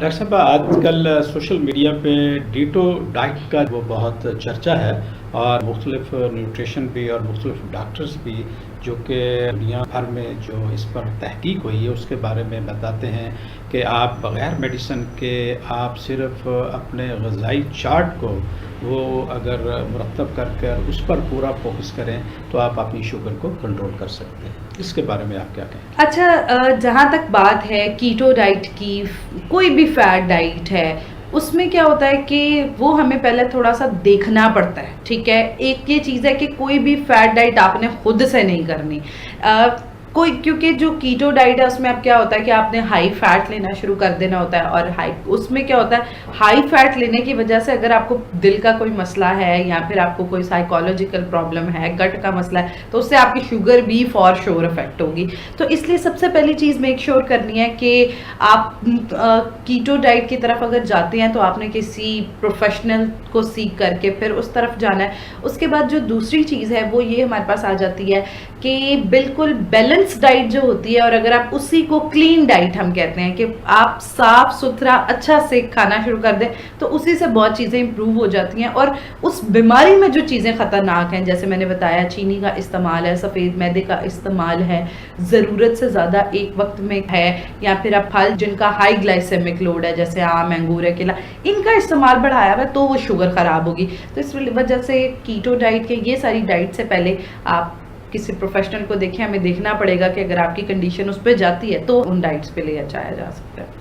Doctor साहब आजकल social media पे कीटो डाइट का वो बहुत चर्चा है और मुख्तलिफ न्यूट्रिशन भी और मुख्तलिफ डॉक्टर्स भी जो कि दुनिया भर में जो इस पर तहकीक हुई है उसके बारे में बताते हैं कि आप बग़ैर मेडिसिन के आप सिर्फ अपने ग़िज़ाई चार्ट को वो अगर मुरतब करके उस पर पूरा फोकस करें तो आप अपनी शुगर को कंट्रोल कर सकते हैं। इसके बारे में आप क्या कहें? अच्छा, जहाँ तक बात है कीटो डाइट की, कोई भी फैट डाइट है, उसमें क्या होता है कि वो हमें पहले थोड़ा सा देखना पड़ता है। ठीक है, एक ये चीज़ है कि कोई भी फैट डाइट आपने खुद से नहीं करनी। कोई, क्योंकि जो कीटो डाइट है उसमें अब क्या होता है कि आपने हाई फैट लेना शुरू कर देना होता है, और उसमें क्या होता है, हाई फैट लेने की वजह से अगर आपको दिल का कोई मसला है या फिर आपको कोई साइकोलॉजिकल प्रॉब्लम है, गट का मसला है, तो उससे आपकी शुगर भी फॉर श्योर इफेक्ट होगी। तो इसलिए सबसे पहली चीज़ मेक श्योर करनी है कि आप कीटो डाइट की तरफ अगर जाते हैं तो आपने किसी प्रोफेशनल को सीख करके फिर उस तरफ जाना है। उसके बाद जो दूसरी चीज़ है वो ये हमारे पास आ जाती है कि बिल्कुल बैलेंस डाइट जो होती है, और अगर आप उसी को क्लीन डाइट हम कहते हैं कि आप साफ सुथरा अच्छा से खाना शुरू कर दें, तो उसी से बहुत चीज़ें इंप्रूव हो जाती हैं। और उस बीमारी में जो चीज़ें ख़तरनाक हैं, जैसे मैंने बताया, चीनी का इस्तेमाल है, सफ़ेद मैदे का इस्तेमाल है, ज़रूरत से ज़्यादा एक वक्त में है, या फिर आप फल जिनका हाई ग्लाइसेमिक लोड है जैसे आम, अंगूर है, केला, इनका इस्तेमाल बढ़ाया हुआ है तो वो शुगर ख़राब होगी। तो इस वजह से कीटो डाइट के ये सारी डाइट से पहले आप किसी प्रोफेशनल को देखें। हमें देखना पड़ेगा कि अगर आपकी कंडीशन उस पर जाती है तो उन डाइट्स पे ले जाया जा सकता है।